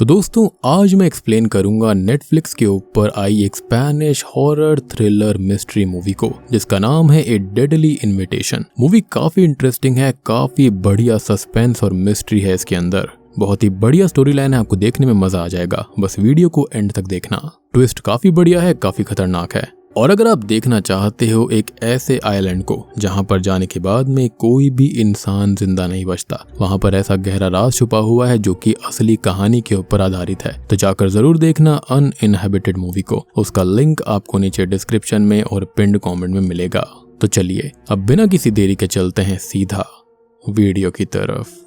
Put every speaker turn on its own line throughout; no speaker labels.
तो दोस्तों आज मैं एक्सप्लेन करूंगा नेटफ्लिक्स के ऊपर आई एक Spanish horror thriller mystery movie को जिसका नाम है ए डेडली इनविटेशन। मूवी काफी इंटरेस्टिंग है, काफी बढ़िया सस्पेंस और मिस्ट्री है इसके अंदर। बहुत ही बढ़िया स्टोरी लाइन है, आपको देखने में मजा आ जाएगा। बस वीडियो को एंड तक देखना। ट्विस्ट काफी बढ़िया है, काफी खतरनाक है। और अगर आप देखना चाहते हो एक ऐसे आइलैंड को जहां पर जाने के बाद में कोई भी इंसान जिंदा नहीं बचता, वहां पर ऐसा गहरा राज छुपा हुआ है जो कि असली कहानी के ऊपर आधारित है, तो जाकर जरूर देखना अनइनहेबिटेड मूवी को। उसका लिंक आपको नीचे डिस्क्रिप्शन में और पिन्ड कमेंट में मिलेगा। तो चलिए अब बिना किसी देरी के चलते हैं सीधा वीडियो की तरफ।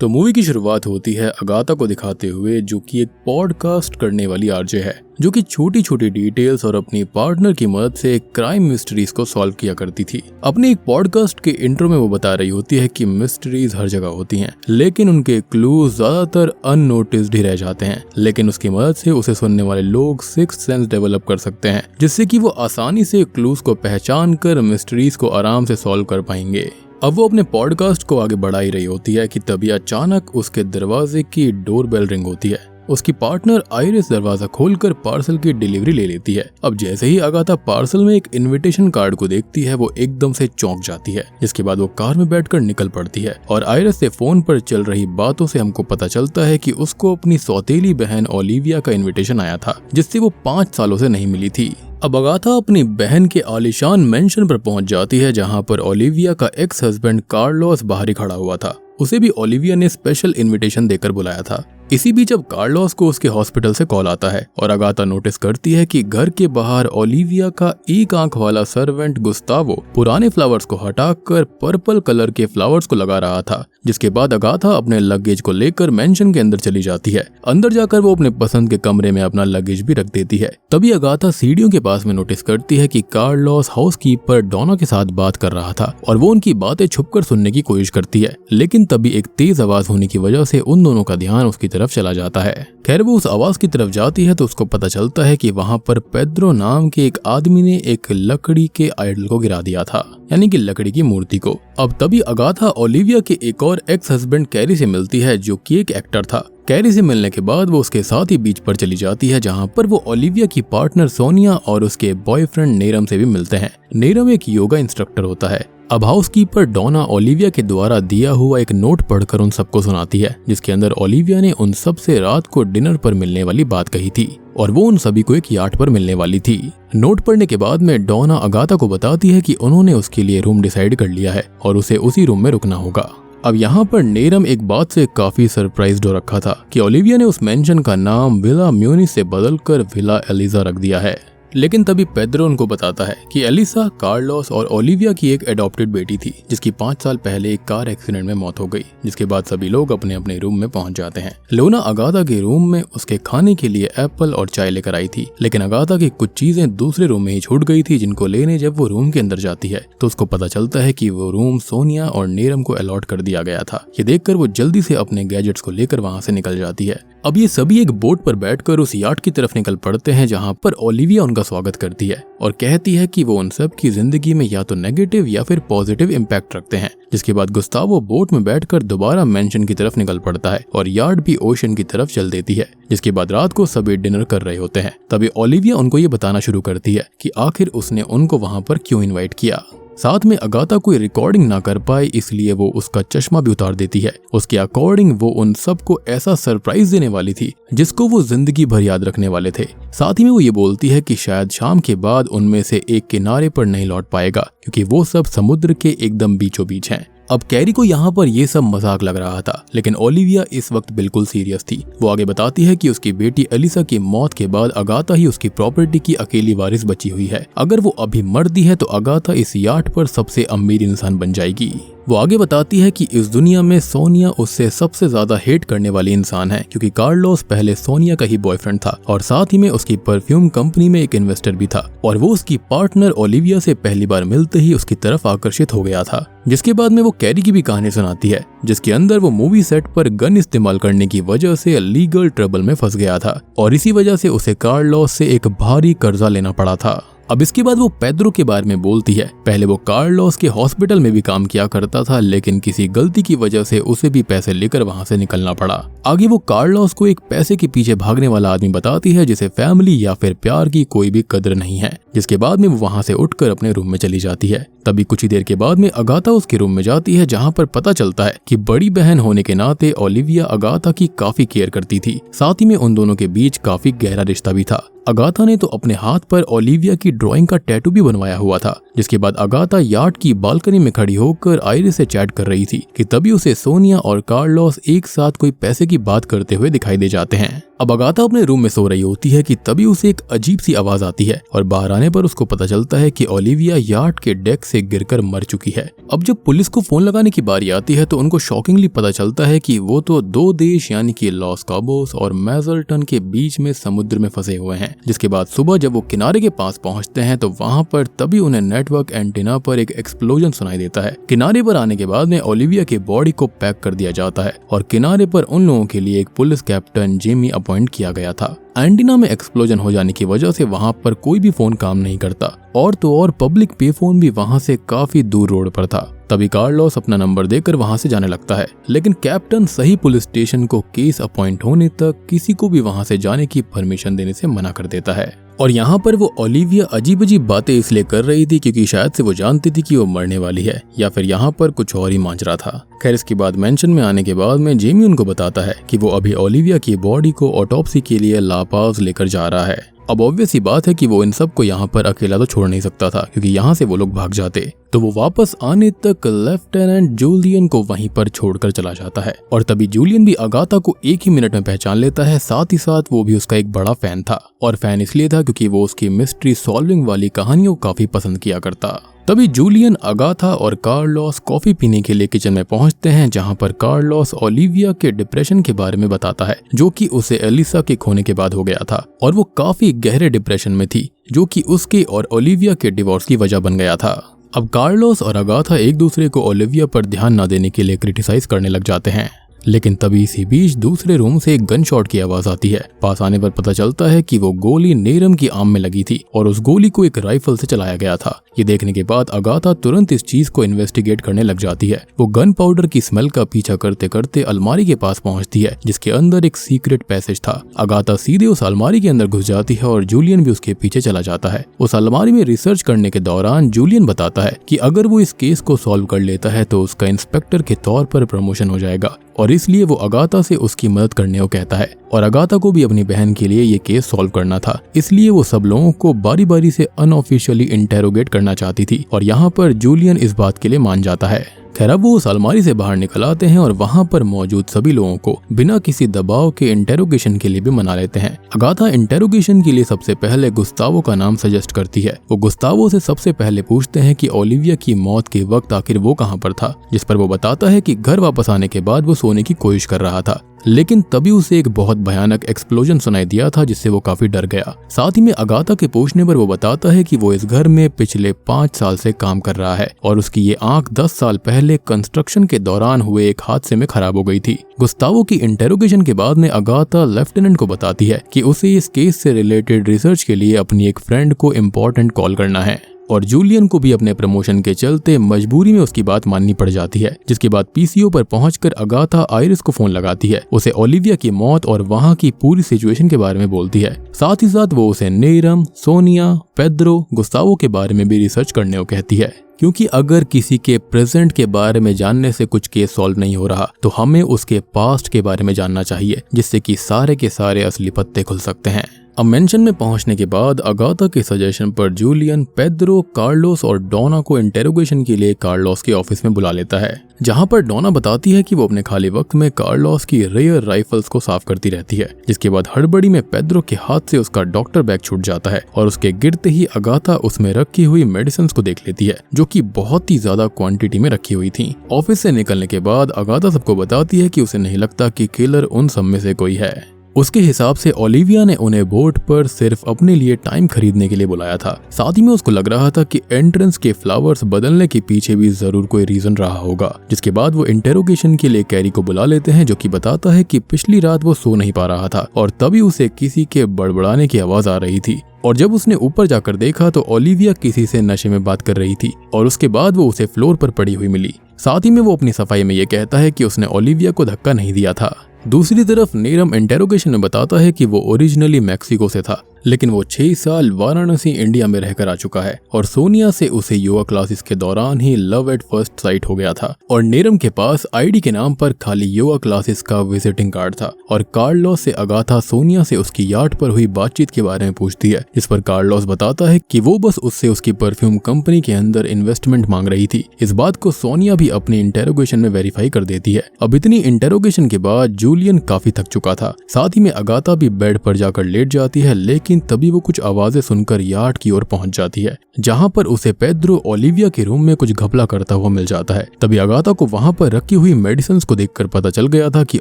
तो मूवी की शुरुआत होती है अगाथा को दिखाते हुए, जो कि एक पॉडकास्ट करने वाली आरजे है, जो कि छोटी छोटी डिटेल्स और अपनी पार्टनर की मदद से क्राइम मिस्ट्रीज को सॉल्व किया करती थी। अपने एक पॉडकास्ट के इंट्रो में वो बता रही होती है कि मिस्ट्रीज हर जगह होती हैं, लेकिन उनके क्लूज ज्यादातर अननोटिस्ड ही रह जाते हैं। लेकिन उसकी मदद से उसे सुनने वाले लोग सिक्स्थ सेंस डेवलप कर सकते हैं, जिससे कि वो आसानी से क्लूज को पहचान कर मिस्ट्रीज को आराम से सॉल्व कर पाएंगे। अब वो अपने पॉडकास्ट को आगे बढ़ा ही रही होती है कि तभी अचानक उसके दरवाजे की डोरबेल रिंग होती है। उसकी पार्टनर आइरिस दरवाजा खोलकर पार्सल की डिलीवरी ले लेती है। अब जैसे ही अगाथा पार्सल में एक इनविटेशन कार्ड को देखती है, वो एकदम से चौंक जाती है। जिसके बाद वो कार में बैठकर निकल पड़ती है और आइरिस से फोन पर चल रही बातों से हमको पता चलता है कि उसको अपनी सौतेली बहन ओलिविया का इन्विटेशन आया था, जिससे वो 5 सालों से नहीं मिली थी। अब अगाथा अपनी बहन के आलीशान मेंशन पर पहुंच जाती है, जहां पर ओलिविया का एक्स हस्बैंड कार्लोस बाहर ही खड़ा हुआ था। उसे भी ओलिविया ने स्पेशल इनविटेशन देकर बुलाया था। इसी बीच अब कार्लोस को उसके हॉस्पिटल से कॉल आता है और अगाथा नोटिस करती है कि घर के बाहर ओलिविया का एक आंख वाला सर्वेंट गुस्तावो पुराने फ्लावर्स को हटाकर पर्पल कलर के फ्लावर्स को लगा रहा था। जिसके बाद अगाथा अपने लगेज को लेकर मेंशन के अंदर चली जाती है। अंदर जाकर वो अपने पसंद के कमरे में अपना लगेज भी रख देती है। तभी अगाथा सीढ़ियों के पास में नोटिस करती है कि कार्लोस हाउसकीपर डोना के साथ बात कर रहा था और वो उनकी बातें छुपकर सुनने की कोशिश करती है। लेकिन तभी एक तेज आवाज होने की वजह से उन दोनों का ध्यान उसकी तरफ चला जाता है। खैर वो उस आवाज की तरफ जाती है तो उसको पता चलता है कि वहां पर पेड्रो नाम के एक आदमी ने एक लकड़ी के आइडल को गिरा दिया था, यानी कि लकड़ी की मूर्ति को। अब तभी अगाथा ओलिविया के एक और एक्स हस्बैंड कैरी से मिलती है, जो कि एक एक्टर था। कैरी से मिलने के बाद वो उसके साथ ही बीच पर चली जाती है, जहां पर वो ओलिविया की पार्टनर सोनिया और उसके बॉयफ्रेंड नेरम से भी मिलते हैं। नेरम एक योगा इंस्ट्रक्टर होता है। अब हाउसकीपर डोना ओलिविया के द्वारा दिया हुआ एक नोट पढ़कर उन सबको सुनाती है, जिसके अंदर ओलिविया ने उन सब से रात को डिनर पर मिलने वाली बात कही थी और वो उन सभी को एक याट पर मिलने वाली थी। नोट पढ़ने के बाद में डोना अगाथा को बताती है कि उन्होंने उसके लिए रूम डिसाइड कर लिया है और उसे उसी रूम में रुकना होगा। अब यहाँ पर नेरम एक बात से काफी सरप्राइज्ड हो रखा था कि ओलिविया ने उस मेंशन का नाम विला म्यूनिस से बदलकर विला एलिजा रख दिया है। लेकिन तभी पेड्रो उनको बताता है कि एलिसा कार्लोस और ओलिविया की एक एडॉप्टेड बेटी थी, जिसकी 5 साल पहले एक कार एक्सीडेंट में मौत हो गई। जिसके बाद सभी लोग अपने अपने रूम में पहुंच जाते हैं। लोना अगाथा के रूम में उसके खाने के लिए एप्पल और चाय लेकर आई थी, लेकिन अगाथा की कुछ चीजें दूसरे रूम में ही छूट गई थी, जिनको लेने जब वो रूम के अंदर जाती है तो उसको पता चलता है कि वो रूम सोनिया और नेरम को अलॉट कर दिया गया था। ये देखकर वो जल्दी से अपने गैजेट्स को लेकर वहां से निकल जाती है। अब ये सभी एक बोट पर बैठकर उस याट की तरफ निकल पड़ते हैं, जहां पर ओलिविया उनका स्वागत करती है और कहती है कि वो उन सब की जिंदगी में या तो नेगेटिव या फिर पॉजिटिव इम्पैक्ट रखते हैं। जिसके बाद गुस्तावो बोट में बैठकर दोबारा मेंशन की तरफ निकल पड़ता है और याट भी ओशन की तरफ चल देती है। जिसके बाद रात को सभी डिनर कर रहे होते हैं। तभी ओलिविया उनको ये बताना शुरू करती है कि आखिर उसने उनको वहां पर क्यों इन्वाइट किया। साथ में अगाथा कोई रिकॉर्डिंग ना कर पाए, इसलिए वो उसका चश्मा भी उतार देती है। उसके अकॉर्डिंग वो उन सबको ऐसा सरप्राइज देने वाली थी जिसको वो जिंदगी भर याद रखने वाले थे। साथ ही में वो ये बोलती है कि शायद शाम के बाद उनमें से एक किनारे पर नहीं लौट पाएगा, क्योंकि वो सब समुद्र के एकदम बीचों बीच हैं। अब कैरी को यहाँ पर ये सब मजाक लग रहा था, लेकिन ओलिविया इस वक्त बिल्कुल सीरियस थी। वो आगे बताती है कि उसकी बेटी एलिसा की मौत के बाद अगाथा ही उसकी प्रॉपर्टी की अकेली वारिस बची हुई है। अगर वो अभी मरती है तो अगाथा इस याट पर सबसे अमीर इंसान बन जाएगी। वो आगे बताती है कि इस दुनिया में सोनिया उससे सबसे ज्यादा हेट करने वाली इंसान है, क्योंकि कार्लोस पहले सोनिया का ही बॉयफ्रेंड था और साथ ही में उसकी परफ्यूम कंपनी में एक इन्वेस्टर भी था और वो उसकी पार्टनर ओलिविया से पहली बार मिलते ही उसकी तरफ आकर्षित हो गया था। जिसके बाद में वो कैरी की भी कहानी सुनाती है, जिसके अंदर वो मूवी सेट पर गन इस्तेमाल करने की वजह से लीगल ट्रबल में फंस गया था और इसी वजह से उसे कार्लोस से एक भारी कर्जा लेना पड़ा था। अब इसके बाद वो पेड्रो के बारे में बोलती है। पहले वो कार्लोस के हॉस्पिटल में भी काम किया करता था, लेकिन किसी गलती की वजह से उसे भी पैसे लेकर वहाँ से निकलना पड़ा। आगे वो कार्लोस को एक पैसे के पीछे भागने वाला आदमी बताती है जिसे फैमिली या फिर प्यार की कोई भी कदर नहीं है, जिसके बाद में वो वहाँ से उठकर अपने रूम में चली जाती है। तभी कुछ ही देर के बाद में अगाथा उसके रूम में जाती है, जहाँ पर पता चलता है कि बड़ी बहन होने के नाते ओलिविया अगाथा की काफी केयर करती थी। साथ ही में उन दोनों के बीच काफी गहरा रिश्ता भी था। अगाथा ने तो अपने हाथ पर ओलिविया की ड्राइंग का टैटू भी बनवाया हुआ था। जिसके बाद अगाथा यार्ड की बालकनी में खड़ी होकर आयरिस से चैट कर रही थी कि तभी उसे सोनिया और कार्लोस एक साथ कोई पैसे की बात करते हुए दिखाई दे जाते हैं। अब अगाथा अपने रूम में सो रही होती है कि तभी उसे एक अजीब सी आवाज आती है और बाहर आने पर उसको पता चलता है कि ओलिविया यार्ड के डेक से गिरकर मर चुकी है। अब जब पुलिस को फोन लगाने की बारी आती है तो उनको शॉकिंगली पता चलता है कि वो तो दो देश यानी कि लॉस काबोस और मैजल्टन के बीच में समुद्र में फंसे हुए हैं। जिसके बाद सुबह जब वो किनारे के पास पहुंचते हैं तो वहां पर तभी उन्हें नेटवर्क एंटीना पर एक एक्सप्लोजन सुनाई देता है। किनारे पर आने के बाद में ओलिविया की बॉडी को पैक कर दिया जाता है और किनारे पर उन लोगों के लिए एक पुलिस कैप्टन जेमी अपॉइंट किया गया था। एंटीना में एक्सप्लोजन हो जाने की वजह से वहां पर कोई भी फोन काम नहीं करता और तो और पब्लिक पे फोन भी वहां से काफी दूर रोड पर था। तभी कार्लोस अपना नंबर देकर वहां से जाने लगता है, लेकिन कैप्टन सही पुलिस स्टेशन को केस अपॉइंट होने तक किसी को भी वहां से जाने की परमिशन देने से मना कर देता है। और यहाँ पर वो ओलिविया अजीब अजीब बातें इसलिए कर रही थी क्योंकि शायद से वो जानती थी कि वो मरने वाली है या फिर यहाँ पर कुछ और ही मांजरा था। खैर इसके बाद मेंशन में आने के बाद में जेमी उनको बताता है कि वो अभी ओलिविया की बॉडी को ऑटोप्सी के लिए लापाज लेकर जा रहा है। अब ऑब्वियस ही बात है कि वो इन सब को यहाँ पर अकेला तो छोड़ नहीं सकता था क्योंकि यहाँ से वो लोग भाग जाते तो वो वापस आने तक लेफ्टिनेंट जूलियन को वहीं पर छोड़कर चला जाता है। और तभी जूलियन भी अगाथा को एक ही मिनट में पहचान लेता है। साथ ही साथ वो भी उसका एक बड़ा फैन था और फैन इसलिए था क्योंकि वो उसकी मिस्ट्री सॉल्विंग वाली कहानियों काफी पसंद किया करता। तभी जूलियन, अगाथा और कार्लोस कॉफी पीने के लिए किचन में पहुंचते हैं, जहां पर कार्लोस ओलिविया के डिप्रेशन के बारे में बताता है जो कि उसे एलिसा के खोने के बाद हो गया था और वो काफी गहरे डिप्रेशन में थी जो कि उसके और ओलिविया के डिवोर्स की वजह बन गया था। अब कार्लोस और अगाथा एक दूसरे को ओलिविया पर ध्यान न देने के लिए क्रिटिसाइज करने लग जाते हैं, लेकिन तभी इसी बीच दूसरे रूम से एक गन शॉट की आवाज आती है। पास आने पर पता चलता है कि वो गोली नेरम की आर्म में लगी थी और उस गोली को एक राइफल से चलाया गया था। ये देखने के बाद अगाथा तुरंत इस चीज को इन्वेस्टिगेट करने लग जाती है। वो गन पाउडर की स्मेल का पीछा करते करते अलमारी के पास पहुंचती है जिसके अंदर एक सीक्रेट पैसेज था। अगाथा सीधे उस अलमारी के अंदर घुस जाती है और जूलियन भी उसके पीछे चला जाता है। उस अलमारी में रिसर्च करने के दौरान जूलियन बताता है कि अगर वो इस केस को सॉल्व कर लेता है तो उसका इंस्पेक्टर के तौर पर प्रमोशन हो जाएगा और इसलिए वो अगाथा से उसकी मदद करने को कहता है। और अगाथा को भी अपनी बहन के लिए ये केस सॉल्व करना था, इसलिए वो सब लोगों को बारी बारी से अनऑफिशियली इंटेरोगेट करना चाहती थी और यहाँ पर जूलियन इस बात के लिए मान जाता है। खैर अब वो उस अलमारी से बाहर निकल आते हैं और वहाँ पर मौजूद सभी लोगों को बिना किसी दबाव के इंटेरोगेशन के लिए भी मना लेते हैं। अगाथा इंटेरोगेशन के लिए सबसे पहले गुस्तावो का नाम सजेस्ट करती है। वो गुस्तावो से सबसे पहले पूछते हैं कि ओलिविया की मौत के वक्त आखिर वो कहाँ पर था, जिस पर वो बताता है कि घर वापस आने के बाद वो सोने की कोशिश कर रहा था, लेकिन तभी उसे एक बहुत भयानक एक्सप्लोजन सुनाई दिया था जिससे वो काफी डर गया। साथ ही में अगाथा के पूछने पर वो बताता है कि वो इस घर में पिछले 5 साल से काम कर रहा है और उसकी ये आंख 10 साल पहले कंस्ट्रक्शन के दौरान हुए एक हादसे में खराब हो गई थी। गुस्तावो की इंटेरोगेशन के बाद में अगाथा लेफ्टिनेंट को बताती है कि उसे इस केस से रिलेटेड रिसर्च के लिए अपनी एक फ्रेंड को इम्पोर्टेंट कॉल करना है और जूलियन को भी अपने प्रमोशन के चलते मजबूरी में उसकी बात माननी पड़ जाती है। जिसके बाद पीसीओ पर पहुंचकर अगाथा आयरिस को फोन लगाती है, उसे ओलिविया की मौत और वहां की पूरी सिचुएशन के बारे में बोलती है। साथ ही साथ वो उसे नेरम, सोनिया, पेड्रो, गुस्तावो के बारे में भी रिसर्च करने को कहती है, क्योंकि अगर किसी के प्रेजेंट के बारे में जानने से कुछ केस सॉल्व नहीं हो रहा तो हमें उसके पास्ट के बारे में जानना चाहिए, जिससे कि सारे के सारे असली पत्ते खुल सकते हैं। अब मेंशन में पहुंचने के बाद अगाथा के सजेशन पर जूलियन, पेड्रो, कार्लोस और डोना को इंटेरोगेशन के लिए कार्लोस के ऑफिस में बुला लेता है, जहां पर डोना बताती है कि वो अपने खाली वक्त में कार्लोस की रेयर राइफल्स को साफ करती रहती है। जिसके बाद हड़बड़ी में पेड्रो के हाथ से उसका डॉक्टर बैग छूट जाता है और उसके गिरते ही अगाथा उसमें रखी हुई मेडिसिन को देख लेती है जो कि बहुत ही ज्यादा क्वांटिटी में रखी हुई थी। ऑफिस से निकलने के बाद अगाथा सबको बताती है कि उसे नहीं लगता कि किलर उन सब में से कोई है। उसके हिसाब से ओलिविया ने उन्हें बोट पर सिर्फ अपने लिए टाइम खरीदने के लिए बुलाया था। साथ ही में उसको लग रहा था कि एंट्रेंस के फ्लावर्स बदलने के पीछे भी जरूर कोई रीजन रहा होगा। जिसके बाद वो इंटेरोगेशन के लिए कैरी को बुला लेते हैं, जो कि बताता है कि पिछली रात वो सो नहीं पा रहा था और तभी उसे किसी के बड़बड़ाने की आवाज आ रही थी। और जब उसने ऊपर जाकर देखा तो ओलिविया किसी से नशे में बात कर रही थी और उसके बाद वो उसे फ्लोर पर पड़ी हुई मिली। साथ ही में वो अपनी सफाई में ये कहता है कि उसने ओलिविया को धक्का नहीं दिया था। दूसरी तरफ नेरम इंटेरोगेशन में बताता है कि वो ओरिजिनली मैक्सिको से था, लेकिन वो 6 साल वाराणसी इंडिया में रहकर आ चुका है और सोनिया से उसे योगा क्लासेस के दौरान ही लव एट फर्स्ट साइट हो गया था। और नेरम के पास आईडी के नाम पर खाली योगा क्लासेस का विजिटिंग कार्ड था और कार्लोस से अगाथा सोनिया से उसकी याट पर हुई बातचीत के बारे में पूछती है, जिस पर कार्लोस बताता है कि वो बस उससे उसकी परफ्यूम कंपनी के अंदर इन्वेस्टमेंट मांग रही थी। इस बात को सोनिया भी अपने इंटेरोगेशन में वेरीफाई कर देती है। अब इतनी इंटेरोगेशन के बाद जूलियन काफी थक चुका था। साथ ही में अगाथा भी बेड पर जाकर लेट जाती है, लेकिन तभी वो कुछ आवाजें सुनकर यार्ड की ओर पहुंच जाती है, जहां पर उसे पेड्रो ओलिविया के रूम में कुछ घपला करता हुआ मिल जाता है। तभी अगाथा को वहां पर रखी हुई मेडिसिन को देखकर पता चल गया था कि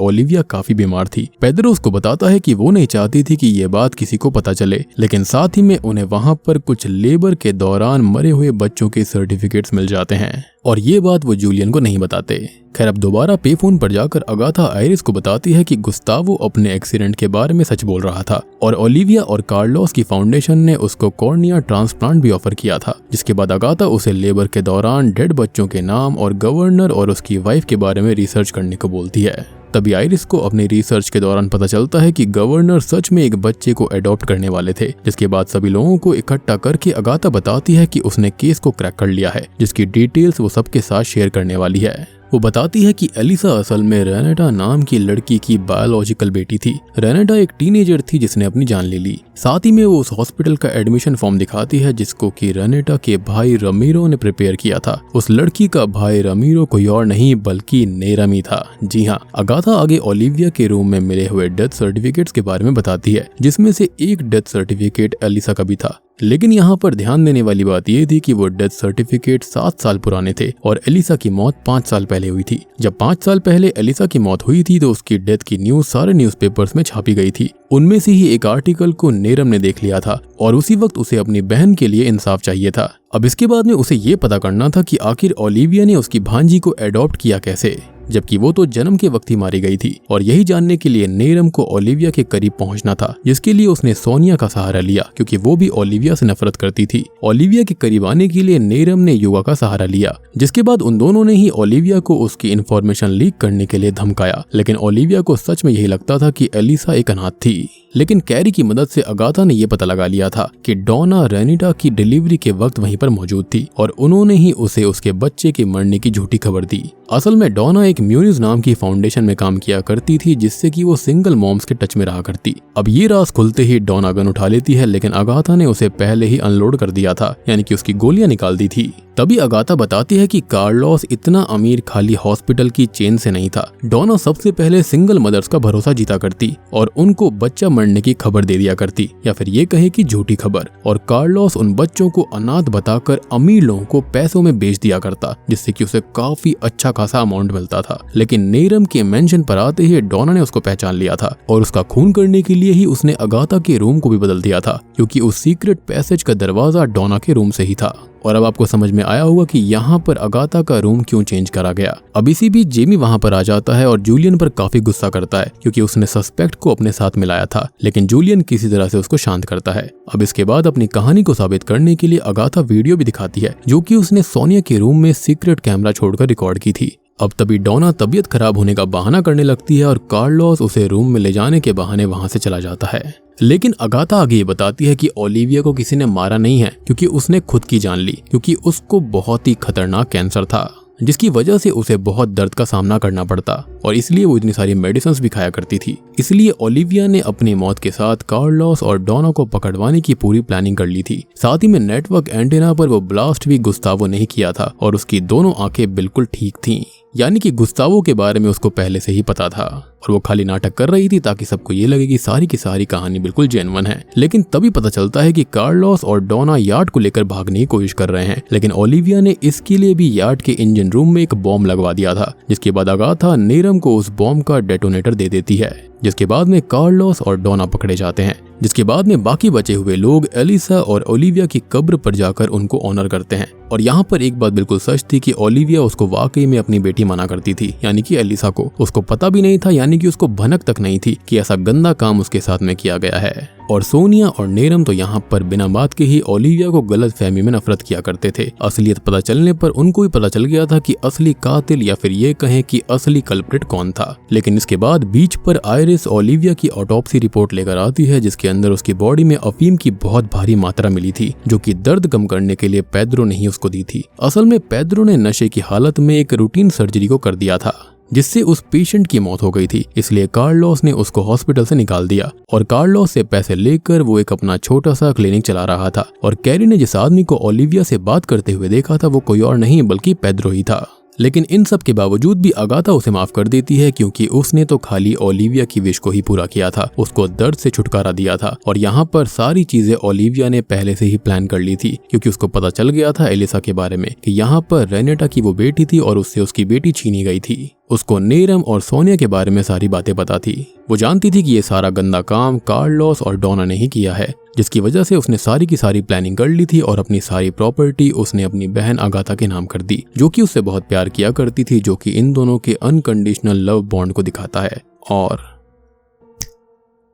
ओलिविया काफी बीमार थी। पेड्रो उसको बताता है कि वो नहीं चाहती थी कि ये बात किसी को पता चले, लेकिन साथ ही में उन्हें वहां पर कुछ लेबर के दौरान मरे हुए बच्चों के सर्टिफिकेट्स मिल जाते हैं और ये बात वो जूलियन को नहीं बताते। खैर, अब दोबारा पे फोन पर जाकर अगाथा आयरिस को बताती है कि गुस्तावो अपने एक्सीडेंट के बारे में सच बोल रहा था और ओलिविया और कार्लोस की फाउंडेशन ने उसको कॉर्निया ट्रांसप्लांट भी ऑफर किया था। जिसके बाद अगाथा उसे लेबर के दौरान डेड बच्चों के नाम और गवर्नर और उसकी वाइफ के बारे में रिसर्च करने को बोलती है। तभी आयरिस को अपनी रिसर्च के दौरान पता चलता है कि गवर्नर सच में एक बच्चे को अडॉप्ट करने वाले थे। जिसके बाद सभी लोगों को इकट्ठा करके अगाथा बताती है कि उसने केस को क्रैक कर लिया है, जिसकी डिटेल्स वो सबके साथ शेयर करने वाली है। वो बताती है कि एलिसा असल में रेनेटा नाम की लड़की की बायोलॉजिकल बेटी थी। रेनेटा एक टीनेजर थी जिसने अपनी जान ले ली। साथ ही में वो उस हॉस्पिटल का एडमिशन फॉर्म दिखाती है जिसको कि रेनेटा के भाई रमीरो ने प्रिपेयर किया था। उस लड़की का भाई रमीरो कोई और नहीं बल्कि नेरम ही था। जी हाँ, अगाथा आगे ओलिविया के रूम में मिले हुए डेथ सर्टिफिकेट्स के बारे में बताती है, जिसमें से एक डेथ सर्टिफिकेट एलिसा का भी था। लेकिन यहाँ पर ध्यान देने वाली बात यह थी कि वो डेथ सर्टिफिकेट 7 साल पुराने थे और एलिसा की मौत 5 साल पहले हुई थी। जब 5 साल पहले एलिसा की मौत हुई थी तो उसकी डेथ की न्यूज सारे न्यूज़पेपर्स में छापी गई थी। उनमें से ही एक आर्टिकल को नेरम ने देख लिया था और उसी वक्त उसे अपनी बहन के लिए इंसाफ चाहिए था। अब इसके बाद में उसे ये पता करना था कि आखिर ओलिविया ने उसकी भांजी को अडॉप्ट किया कैसे, जबकि वो तो जन्म के वक्त ही मारी गई थी। और यही जानने के लिए नेरम को ओलिविया के करीब पहुंचना था, जिसके लिए उसने सोनिया का सहारा लिया क्योंकि वो भी ओलिविया से नफरत करती थी। ओलिविया के करीब आने के लिए नेरम ने युवा का सहारा लिया, जिसके बाद उन दोनों ने ही ओलिविया को उसकी इन्फॉर्मेशन लीक करने के लिए धमकाया। लेकिन ओलिविया को सच में यही लगता था कि एलिसा एक अनाथ थी। लेकिन कैरी की मदद से अगाथा ने यह पता लगा लिया था कि डोना रेनिटा की डिलीवरी के वक्त वहीं पर मौजूद थी और उन्होंने ही उसे उसके बच्चे के मरने की झूठी खबर दी। असल में डोना एक म्यूनिस नाम की फाउंडेशन में काम किया करती थी जिससे कि वो सिंगल मॉम्स के टच में रहा करती। अब ये राज खुलते ही डोना गन उठा लेती है, लेकिन अगाथा ने उसे पहले ही अनलोड कर दिया था, यानी कि उसकी गोलियां निकाल दी थी। तभी अगाथा बताती है कि कार्लोस इतना अमीर खाली हॉस्पिटल की चेन से नहीं था। डोना सबसे पहले सिंगल मदर्स का भरोसा जीता करती और उनको बच्चा मरने की खबर दे दिया करती, या फिर ये कहे कि झूठी खबर। और कार्लोस उन बच्चों को अनाथ बताकर अमीर लोगों को पैसों में बेच दिया करता, जिससे कि उसे काफी अच्छा खासा अमाउंट मिलता था। लेकिन नेरम के मेंशन पर आते ही डोना ने उसको पहचान लिया था और उसका खून करने के लिए ही उसने अगाथा के रूम को भी बदल दिया था, क्योंकि उस सीक्रेट पैसेज का दरवाजा डोना के रूम से ही था। और अब आपको समझ में आया होगा कि यहाँ पर अगाथा का रूम क्यों चेंज करा गया। अब इसी बीच जेमी वहाँ पर आ जाता है और जूलियन पर काफी गुस्सा करता है क्योंकि उसने सस्पेक्ट को अपने साथ मिलाया था, लेकिन जूलियन किसी तरह से उसको शांत करता है। अब इसके बाद अपनी कहानी को साबित करने के लिए अगाथा वीडियो भी दिखाती है जो कि उसने सोनिया के रूम में सीक्रेट कैमरा छोड़कर रिकॉर्ड की थी। अब तभी डोना तबीयत खराब होने का बहाना करने लगती है और कार्लोस उसे रूम में ले जाने के बहाने वहां से चला जाता है। लेकिन अगाथा आगे ये बताती है कि ओलिविया को किसी ने मारा नहीं है, क्योंकि उसने खुद की जान ली, क्योंकि उसको बहुत ही खतरनाक कैंसर था जिसकी वजह से उसे बहुत दर्द का सामना करना पड़ता और इसलिए वो इतनी सारी मेडिसिन भी खाया करती थी। इसलिए ओलिविया ने अपनी मौत के साथ कार्लोस और डोना को पकड़वाने की पूरी प्लानिंग कर ली थी। साथ ही में नेटवर्क एंटेना पर वो ब्लास्ट भी गुस्तावो नहीं किया था और उसकी दोनों आंखें बिल्कुल ठीक थीं। यानी कि गुस्तावो के बारे में उसको पहले से ही पता था और वो खाली नाटक कर रही थी ताकि सबको ये लगे कि सारी की सारी कहानी बिल्कुल जेन्युइन है। लेकिन तभी पता चलता है कि कार्लोस और डोना यार्ड को लेकर भागने की कोशिश कर रहे हैं, लेकिन ओलिविया ने इसके लिए भी यार्ड के इंजन रूम में एक बॉम्ब लगवा दिया था, जिसके बाद अगाथा नेरम को उस बॉम्ब का डेटोनेटर दे देती है, जिसके बाद में कार्लोस और डोना पकड़े जाते हैं। जिसके बाद में बाकी बचे हुए लोग एलिसा और ओलिविया की कब्र पर जाकर उनको ऑनर करते हैं। और यहाँ पर एक बात बिल्कुल सच थी कि ओलिविया उसको वाकई में अपनी बेटी माना करती थी, यानी कि एलिसा को। उसको पता भी नहीं था, यानी कि उसको भनक तक नहीं थी कि ऐसा गंदा काम उसके साथ में किया गया है। और सोनिया और नेरम तो यहाँ पर बिना बात के ही ओलिविया को गलत फहमी में नफरत किया करते थे। असलियत पता चलने पर उनको भी पता चल गया था कि असली कातिल या फिर ये कहें कि असली कल्प्रिट कौन था। लेकिन इसके बाद बीच पर आयरिस ओलिविया की ऑटोप्सी रिपोर्ट लेकर आती है, जिसके अंदर उसकी बॉडी में अफीम की बहुत भारी मात्रा मिली थी, जो कि दर्द कम करने के लिए पेड्रो ने ही उसको दी थी। असल में पेड्रो ने नशे की हालत में एक रूटीन सर्जरी को कर दिया था, जिससे उस पेशेंट की मौत हो गई थी। इसलिए कार्लोस ने उसको हॉस्पिटल से निकाल दिया और कार्लोस से पैसे लेकर वो एक अपना छोटा सा क्लिनिक चला रहा था। और कैरी ने जिस आदमी को ओलिविया से बात करते हुए देखा था वो कोई और नहीं बल्कि पेड्रो ही था। लेकिन इन सब के बावजूद भी अगाथा उसे माफ कर देती है, क्योंकि उसने तो खाली ओलिविया की विश को ही पूरा किया था, उसको दर्द से छुटकारा दिया था। और यहाँ पर सारी चीजें ओलिविया ने पहले से ही प्लान कर ली थी, क्योंकि उसको पता चल गया था एलिसा के बारे में कि यहाँ पर रेनेटा की वो बेटी थी और उससे उसकी बेटी छीनी गई थी। उसको नेरम और सोनिया के बारे में सारी बातें पता थी। वो जानती थी कि ये सारा गंदा काम कार्लोस और डोना ने ही किया है, जिसकी वजह से उसने सारी की सारी प्लानिंग कर ली थी और अपनी सारी प्रॉपर्टी उसने अपनी बहन अगाथा के नाम कर दी, जो कि उससे बहुत प्यार किया करती थी, जो कि इन दोनों के अनकंडीशनल लव बॉन्ड को दिखाता है। और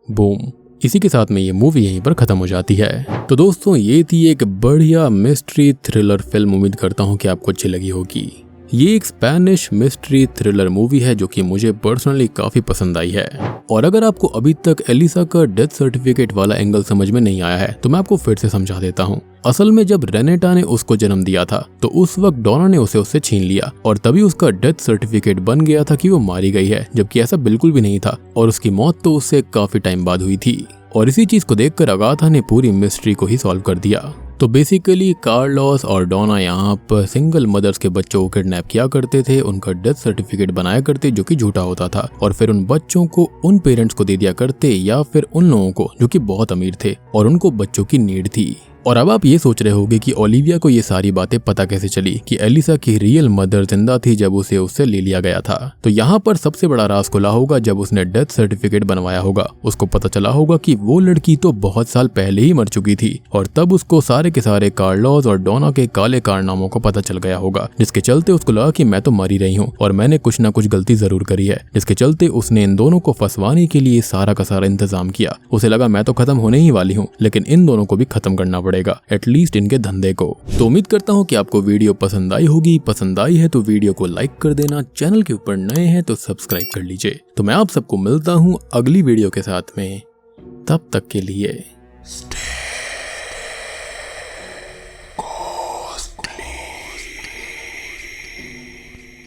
बूम, इसी के साथ में ये मूवी यहीं पर खत्म हो जाती है। तो दोस्तों, ये थी एक बढ़िया मिस्ट्री थ्रिलर फिल्म। उम्मीद करता हूँ कि आपको अच्छी लगी होगी। ये एक स्पेनिश मिस्ट्री थ्रिलर मूवी है जो कि मुझे पर्सनली काफी पसंद आई है। और अगर आपको अभी तक एलिसा का डेथ सर्टिफिकेट वाला एंगल समझ में नहीं आया है तो मैं आपको फिर से समझा देता हूँ। असल में जब रेनेटा ने उसको जन्म दिया था तो उस वक्त डोना ने उसे उससे छीन लिया और तभी उसका डेथ सर्टिफिकेट बन गया था कि वो मारी गई है, जबकि ऐसा बिल्कुल भी नहीं था और उसकी मौत तो उससे काफी टाइम बाद हुई थी। और इसी चीज को देखकर अगाथा ने पूरी मिस्ट्री को ही सॉल्व कर दिया। तो बेसिकली कार्लोस और डोना यहाँ पर सिंगल मदर्स के बच्चों को किडनैप किया करते थे, उनका डेथ सर्टिफिकेट बनाया करते जो कि झूठा होता था, और फिर उन बच्चों को उन पेरेंट्स को दे दिया करते या फिर उन लोगों को जो कि बहुत अमीर थे और उनको बच्चों की नीड थी। और अब आप ये सोच रहे होंगे कि ओलिविया को ये सारी बातें पता कैसे चली कि एलिसा की रियल मदर जिंदा थी जब उसे उससे ले लिया गया था। तो यहाँ पर सबसे बड़ा राज खुला होगा जब उसने डेथ सर्टिफिकेट बनवाया होगा। उसको पता चला होगा कि वो लड़की तो बहुत साल पहले ही मर चुकी थी और तब उसको सारे के सारे कार्लोस और डोना के काले कारनामों को पता चल गया होगा, जिसके चलते उसको लगा कि मैं तो मर ही रही हूँ और मैंने कुछ ना कुछ गलती जरूर करी है, जिसके चलते उसने इन दोनों को फंसवाने के लिए सारा का सारा इंतजाम किया। उसे लगा मैं तो खत्म होने ही वाली हूँ, लेकिन इन दोनों को भी खत्म करना पड़ेगा, एटलीस्ट इनके धंधे को। तो उम्मीद करता हूँ कि आपको वीडियो पसंद आई होगी। पसंद आई है तो वीडियो को लाइक कर देना, चैनल के ऊपर नए हैं तो सब्सक्राइब कर लीजिए। तो मैं आप सबको मिलता हूँ अगली वीडियो के साथ में, तब तक के लिए